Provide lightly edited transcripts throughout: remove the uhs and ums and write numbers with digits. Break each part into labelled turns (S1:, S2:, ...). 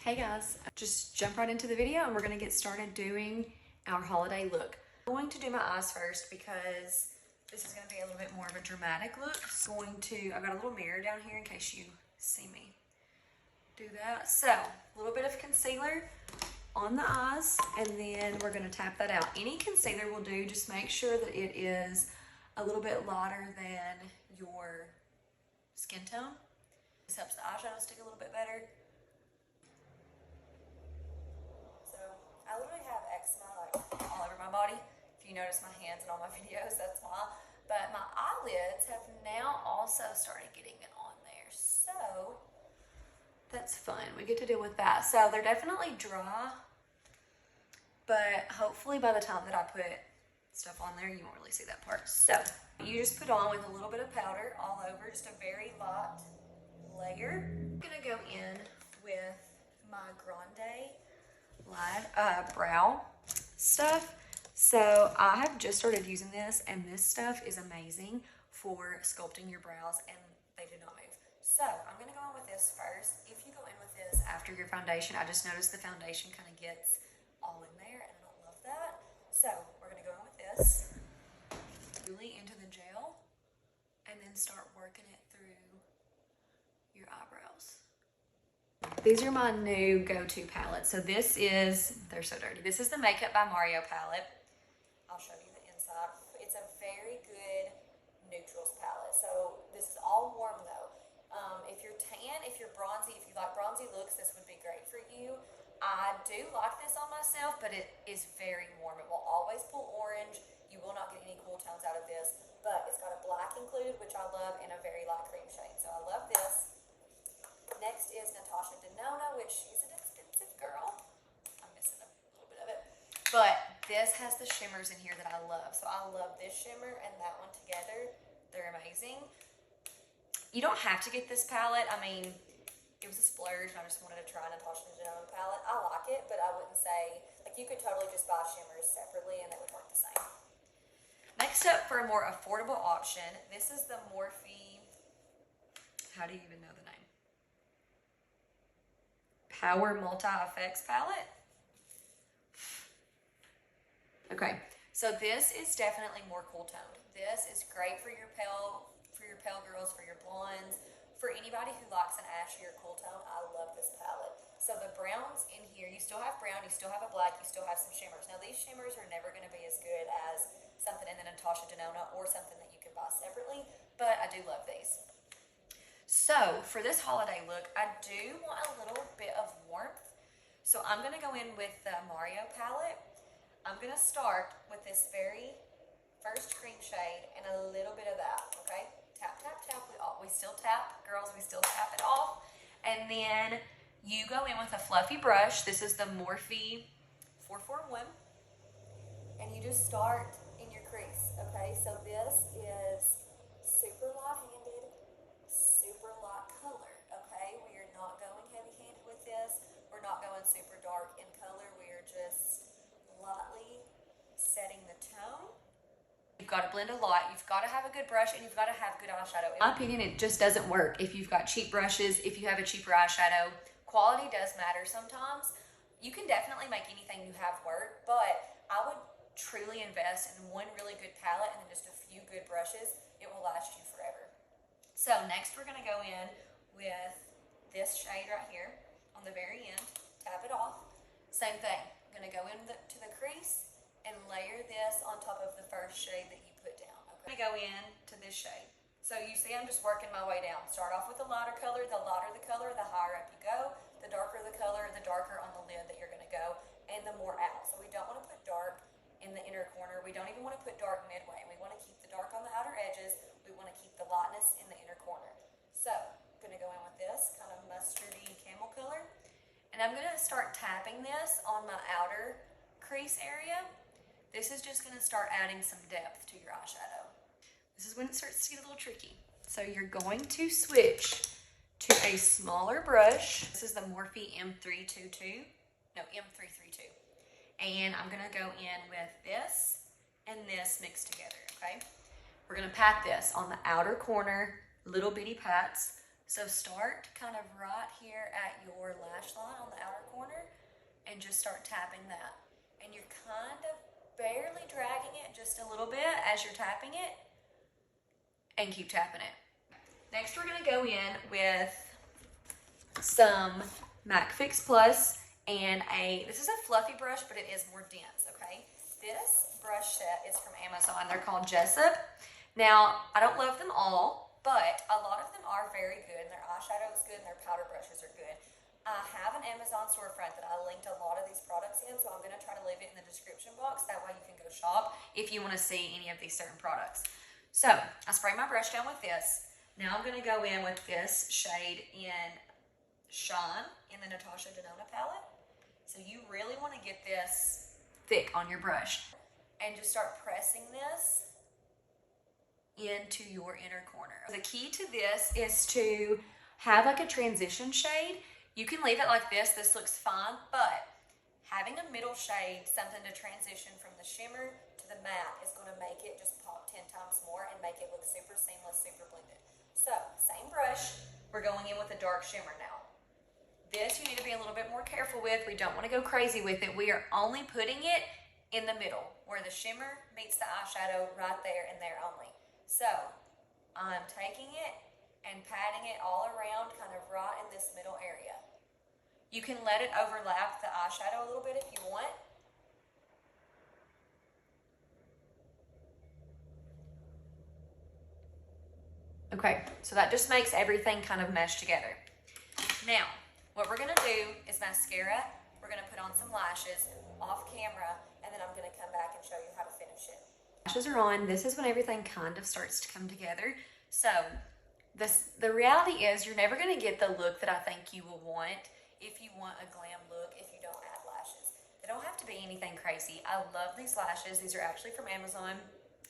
S1: Hey guys, just jump right into the video and we're gonna get started doing our holiday look. I'm going to do my eyes first because this is gonna be a little bit more of a dramatic look. I've got a little mirror down here in case you see me do that. So, a little bit of concealer on the eyes and then we're gonna tap that out. Any concealer will do, just make sure that it is a little bit lighter than your skin tone. This helps the eyeshadow stick a little bit better. I literally have eczema like all over my body. If you notice my hands in all my videos, that's why. But my eyelids have now also started getting it on there. So that's fun. We get to deal with that. So they're definitely dry, but hopefully by the time that I put stuff on there, you won't really see that part. So you just put on with a little bit of powder all over, just a very light layer. I'm gonna go in with my Grande light brow stuff. So I have just started using this and this stuff is amazing for sculpting your brows and they do not move. So I'm gonna go in with this first. If you go in with this after your foundation, I just noticed the foundation kind of gets all in there and I don't love that. So we're gonna go in with this, really into the gel, and then start working it through your eyebrows. These are my new go-to palettes. So they're so dirty. This is the Makeup by Mario palette. I'll show you the inside. It's a very good neutrals palette. So this is all warm though. If you're tan, if you're bronzy, if you like bronzy looks, this would be great for you. I do like this on myself, but it is very warm. It will always pull orange. You will not get any cool tones out of this, but it's got a black included, which I love, and a very light cream shade. So I love this. Next is Natasha Denona, which she's an expensive girl. I'm missing a little bit of it. But this has the shimmers in here that I love. So I love this shimmer and that one together. They're amazing. You don't have to get this palette. I mean, it was a splurge and I just wanted to try Natasha Denona palette. I like it, but I wouldn't say, like you could totally just buy shimmers separately and it would work the same. Next up, for a more affordable option, this is the Morphe, how do you even know the name? Power Multi Effects palette. Okay, so this is definitely more cool toned. This is great for your pale girls, for your blondes, for anybody who likes an ashy or cool tone. I love this palette. So the browns in here, you still have brown, you still have a black, you still have some shimmers. Now these shimmers are never going to be as good as something in the Natasha Denona or something that you can buy separately, but I do love these. So for this holiday look, I do want a little bit of warmth. So I'm gonna go in with the Mario palette. I'm gonna start with this very first cream shade and a little bit of that, okay? Tap, tap, tap. We still tap, girls, we still tap it off. And then you go in with a fluffy brush. This is the Morphe 441. And you just start in your crease, okay? So this is super light-handed, super light color, okay? We are not going heavy-handed with this. We're not going super dark in color. We are just lightly setting the tone. You've got to blend a lot. You've got to have a good brush and you've got to have good eyeshadow. In my opinion, it just doesn't work if you've got cheap brushes, if you have a cheaper eyeshadow. Quality does matter sometimes. You can definitely make anything you have work, but I would truly invest in one really good palette and then just a few good brushes. It will last you forever. So next we're gonna go in with this shade right here on the very end, tap it off. Same thing, I'm gonna go to the crease and layer this on top of the first shade that you put down. Okay. I'm gonna go in to this shade. So you see I'm just working my way down. Start off with a lighter color, the lighter the color, the higher up you go. The darker the color, the darker on the lid that you're gonna go, and the more out. So we don't wanna put dark in the inner corner. We don't even want to put dark midway. We want to keep the dark on the outer edges. We want to keep the lightness in the inner corner. So I'm going to go in with this kind of mustardy camel color. And I'm going to start tapping this on my outer crease area. This is just going to start adding some depth to your eyeshadow. This is when it starts to get a little tricky. So you're going to switch to a smaller brush. This is the Morphe M332. No, M332. And I'm gonna go in with this and this mixed together, okay? We're gonna pat this on the outer corner, little bitty pats. So start kind of right here at your lash line on the outer and just start tapping that. And you're kind of barely dragging it just a little bit as you're tapping it, and keep tapping it. Next, we're gonna go in with some MAC Fix Plus and this is a fluffy brush, but it is more dense, okay? This brush set is from Amazon. They're called Jessup. Now, I don't love them all, but a lot of them are very good, and their eyeshadow is good, and their powder brushes are good. I have an Amazon storefront that I linked a lot of these products in, so I'm going to try to leave it in the description box. That way you can go shop if you want to see any of these certain products. So, I spray my brush down with this. Now I'm going to go in with this shade in Shine in the Natasha Denona palette. So you really want to get this thick on your brush. And just start pressing this into your inner corner. The key to this is to have like a transition shade. You can leave it like this looks fine, but having a middle shade, something to transition from the shimmer to the matte, is going to make it just pop 10 times more and make it look super seamless, super blended. So, same brush, we're going in with a dark shimmer now. This you need to be a little bit more careful with. We don't want to go crazy with it. We are only putting it in the middle, where the shimmer meets the eyeshadow, right there and there only. So, I'm taking it and patting it all around, kind of right in this middle area. You can let it overlap the eyeshadow a little bit if you want. Okay, so that just makes everything kind of mesh together. Now, what we're gonna do is mascara. We're gonna put on some lashes off camera, and then I'm gonna come back and show you how to finish it. Lashes are on. This is when everything kind of starts to come together. So, the reality is you're never gonna get the look that I think you will want if you want a glam look if you don't add lashes. They don't have to be anything crazy. I love these lashes. These are actually from Amazon.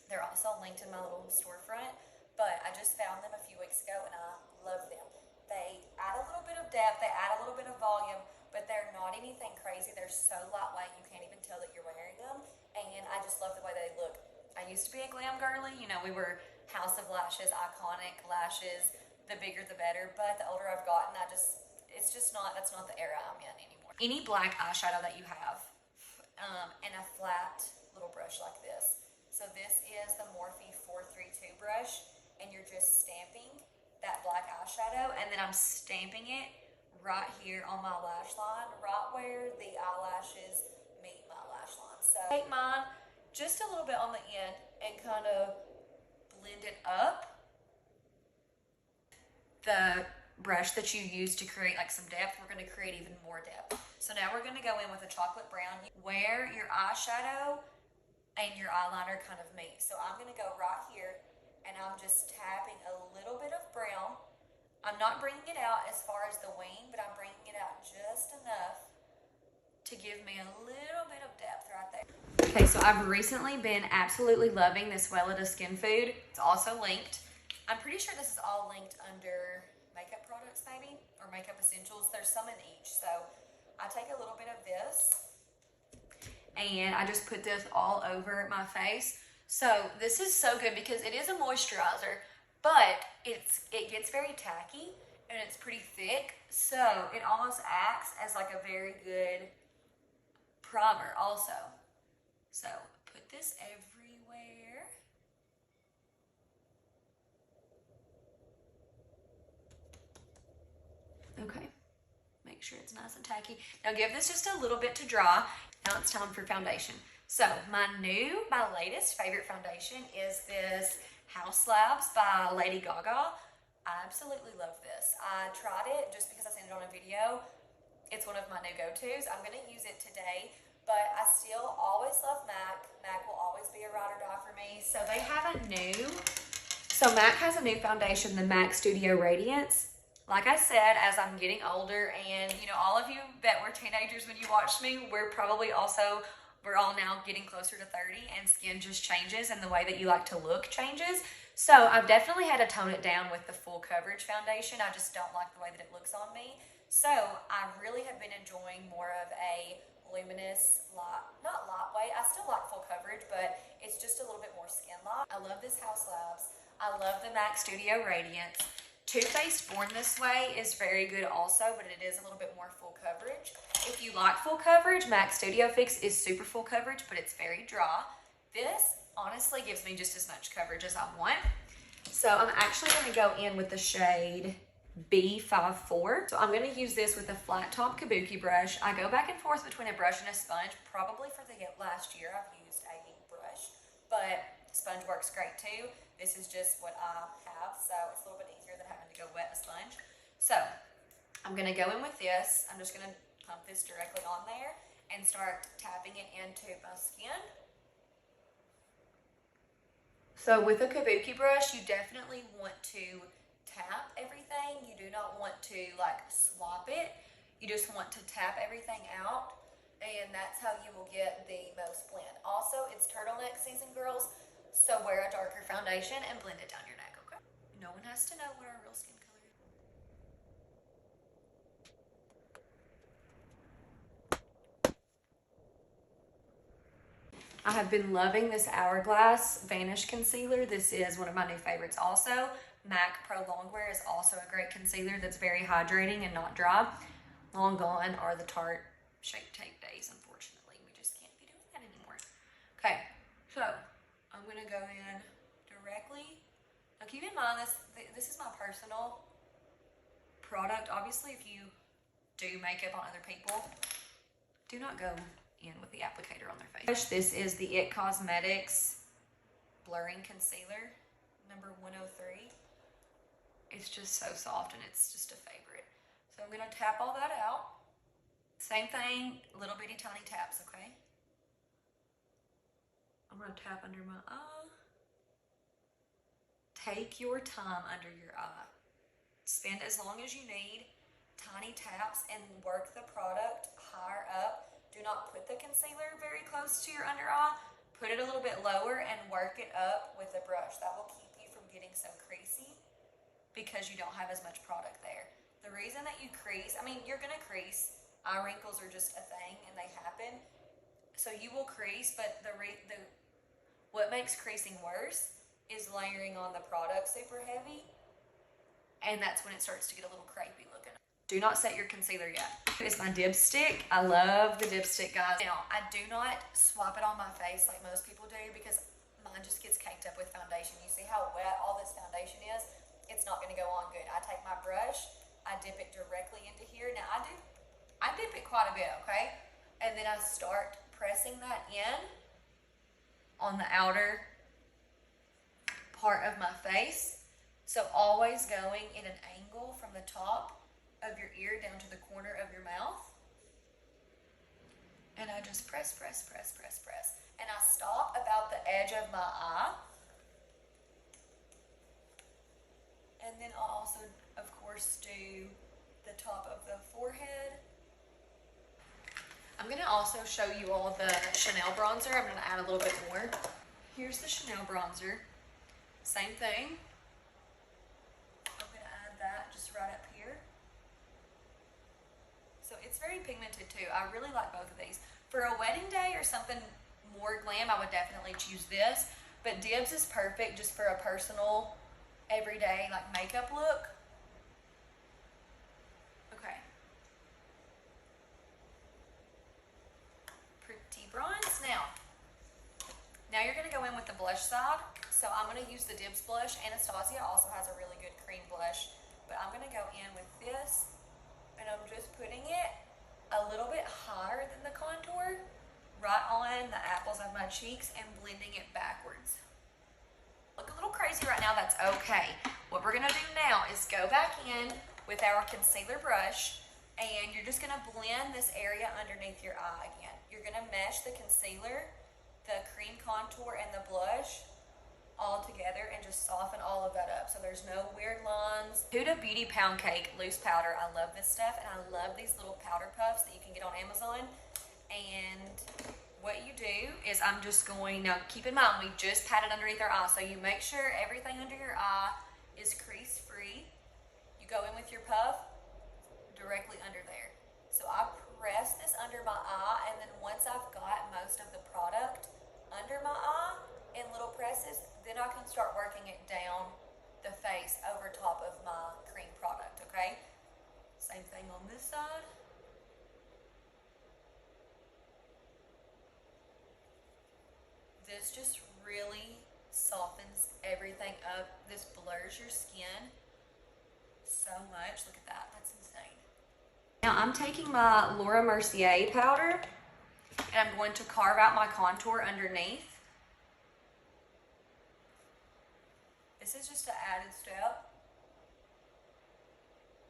S1: They're also linked in my little storefront, but I just found them a few weeks ago and I love them. They add a little bit of depth, they add a little bit of volume, but they're not anything crazy. They're so lightweight you can't even tell that you're wearing them, and I just love the way they look. I used to be a glam girly. You know, we were House of Lashes, iconic lashes, the bigger the better, but the older I've gotten, that's not the era I'm in anymore. Any black eyeshadow that you have, and a flat little brush like this. So this is the Morphe 432 brush, and you're just stamping that black eyeshadow, and then I'm stamping it right here on my lash line, right where the eyelashes meet my lash line. So take mine just a little bit on the end and kind of blend it up. The brush that you use to create like some depth, we're going to create even more depth. So now we're going to go in with a chocolate brown where your eyeshadow and your eyeliner kind of meet. So I'm going to go right here and I'm just tapping a little bit of brown. I'm not bringing it out as far as the wing, but I'm bringing it out just enough to give me a little bit of depth right there. Okay, so I've recently been absolutely loving this Weleda Skin Food. It's also linked. I'm pretty sure this is all linked under makeup products maybe, or makeup essentials. There's some in each. So I take a little bit of this and I just put this all over my face. So this is so good because it is a moisturizer, but it gets very tacky and it's pretty thick. So it almost acts as like a very good primer also. So put this everywhere. Okay, make sure it's nice and tacky. Now give this just a little bit to dry. Now it's time for foundation. So my latest favorite foundation is this House Labs by Lady Gaga. I absolutely love this. I tried it just because I seen it on a video. It's one of my new go-tos. I'm gonna use it today, but I still always love MAC. MAC will always be a ride or die for me. So they have MAC has a new foundation, the MAC Studio Radiance. Like I said, as I'm getting older, and you know, all of you that were teenagers when you watched me, we're all now getting closer to 30, and skin just changes and the way that you like to look changes. So I've definitely had to tone it down with the full coverage foundation. I just don't like the way that it looks on me. So I really have been enjoying more of a luminous, not lightweight. I still like full coverage, but it's just a little bit more skin-like. I love this House Labs. I love the MAC Studio Radiance. Too Faced Born This Way is very good also, but it is a little bit more full coverage. If you like full coverage, MAC Studio Fix is super full coverage, but it's very dry. This honestly gives me just as much coverage as I want. So I'm actually going to go in with the shade B54. So I'm going to use this with a flat top kabuki brush. I go back and forth between a brush and a sponge. Probably for the last year I've used a brush, but sponge works great too. This is just what I have, so it's a little bit easier than having to go wet a sponge. So I'm going to go in with this. I'm just going to pump this directly on there and start tapping it into my skin. So with a kabuki brush, you definitely want to tap everything. You do not want to like swap it. You just want to tap everything out, and that's how you will get the most blend. Also, it's turtleneck season, girls, so wear a darker foundation and blend it down your neck, okay? No one has to know what our real skin color is. I have been loving this Hourglass Vanish Concealer. This is one of my new favorites also. MAC Pro Longwear is also a great concealer that's very hydrating and not dry. Long gone are the Tarte Shape Tape days, unfortunately. We just can't be doing that anymore. Okay, so I'm going to go in directly. Now keep in mind, this is my personal product. Obviously, if you do makeup on other people, do not go in with the applicator on their face. This is the IT Cosmetics Blurring Concealer, number 103. It's just so soft and it's just a favorite. So I'm going to tap all that out. Same thing, little bitty tiny taps, okay? I'm going to tap under my eye. Take your time under your eye. Spend as long as you need. Tiny taps and work the product higher up. Do not put the concealer very close to your under eye. Put it a little bit lower and work it up with a brush. That will keep you from getting so creasy because you don't have as much product there. The reason that you crease, I mean, you're gonna crease. Eye wrinkles are just a thing and they happen. So you will crease, but what makes creasing worse is layering on the product super heavy, and that's when it starts to get a little crepey looking. Do not set your concealer yet. It's my dipstick. I love the dipstick, guys. Now, I do not swap it on my face like most people do because mine just gets caked up with foundation. You see how wet all this foundation is? It's not gonna go on good. I take my brush, I dip it directly into here. Now, I dip it quite a bit, okay? And then I start pressing that in on the outer part of my face. So always going in an angle from the top of your ear down to the corner of your mouth. And I just press. And I stop about the edge of my eye. And then I'll also, of course, do the top of the forehead. I'm gonna also show you all the Chanel bronzer. I'm gonna add a little bit more. Here's the Chanel bronzer. Same thing. I'm gonna add that just right up here. So it's very pigmented too. I really like both of these. For a wedding day or something more glam, I would definitely choose this. But Dibs is perfect just for a personal, everyday like makeup look. Okay. Pretty bronze. Now you're gonna go in with the blush side. So I'm gonna use the Dibs blush. Anastasia also has a really good cream blush, but I'm gonna go in with this, and I'm just putting it a little bit higher than the contour, right on the apples of my cheeks, and blending it backwards. Look a little crazy right now, that's okay. What we're gonna do now is go back in with our concealer brush, and you're just gonna blend this area underneath your eye again. You're gonna mesh the concealer, the cream contour, and the blush all together and just soften all of that up so there's no weird lines. Huda Beauty Pound Cake Loose Powder. I love this stuff, and I love these little powder puffs that you can get on Amazon. And what you do is I'm just going, now keep in mind we just patted underneath our eye, so you make sure everything under your eye is crease free. You go in with your puff directly under there. So I press this under my eye, and then once I've got most of the product under my eye in little presses, then I can start working it down the face over top of my cream product, okay? Same thing on this side. this just really softens everything up. This blurs your skin so much. Look at that. That's insane. Now I'm taking my Laura Mercier powder and I'm going to carve out my contour underneath. This is just an added step.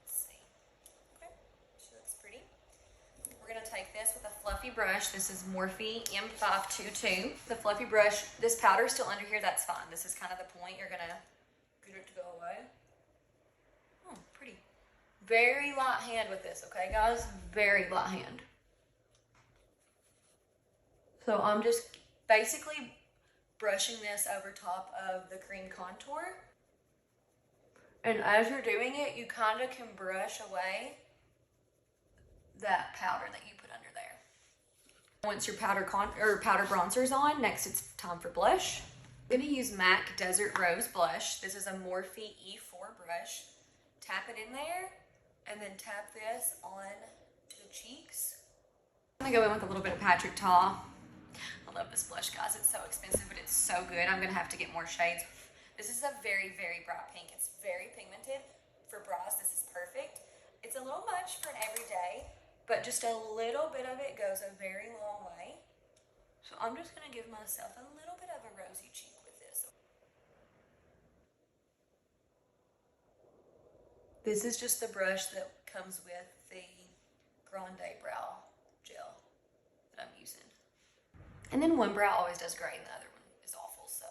S1: Let's see. Okay, she looks pretty. We're gonna take this with a fluffy brush. This is Morphe M522. The fluffy brush, this powder is still under here, that's fine. This is kind of the point. You're gonna get it to go away. Oh, pretty. Very light hand with this, okay guys? Very light hand. So I'm just basically brushing this over top of the cream contour. And as you're doing it, you kind of can brush away that powder that you put under there. Once your powder bronzer is on, next it's time for blush. I'm gonna use MAC Desert Rose Blush. This is a Morphe E4 brush. Tap it in there, and then tap this on to the cheeks. I'm gonna go in with a little bit of Patrick Ta. I love this blush, guys. It's so expensive, but it's so good. I'm gonna have to get more shades. This is a very, very bright pink. It's very pigmented. For brows, this is perfect. It's a little much for an everyday, but just a little bit of it goes a very long way. So I'm just gonna give myself a little bit of a rosy cheek with this. This is just the brush that comes with the Grande Brow Gel that I'm using. And then one brow always does great and the other one is awful, so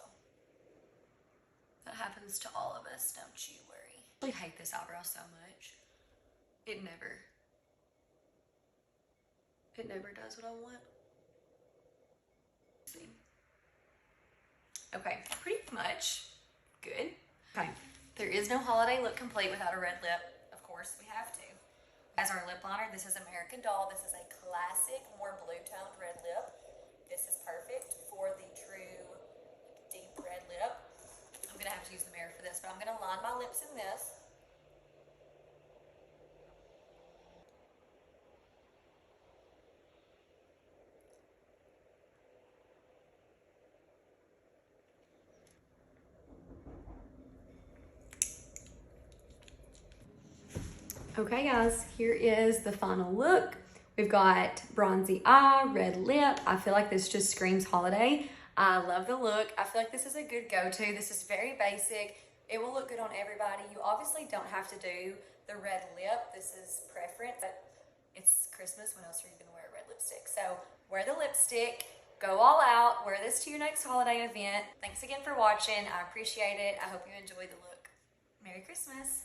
S1: that happens to all of us, don't you worry. I really hate this eyebrow so much. It never does what I want. Let's see. Okay, pretty much good. Okay, there is no holiday look complete without a red lip. Of course, we have to. As our lip liner, this is American Doll. This is a classic, more blue-toned red lip. This is perfect for the true deep red lip. I'm gonna have to use the mirror for this, but I'm gonna line my lips in this. Okay guys, here is the final look. We've got bronzy eye, red lip. I feel like this just screams holiday. I love the look. I feel like this is a good go-to. This is very basic. It will look good on everybody. You obviously don't have to do the red lip. This is preference, but it's Christmas. When else are you gonna wear a red lipstick? So wear the lipstick, go all out, wear this to your next holiday event. Thanks again for watching. I appreciate it. I hope you enjoy the look. Merry Christmas.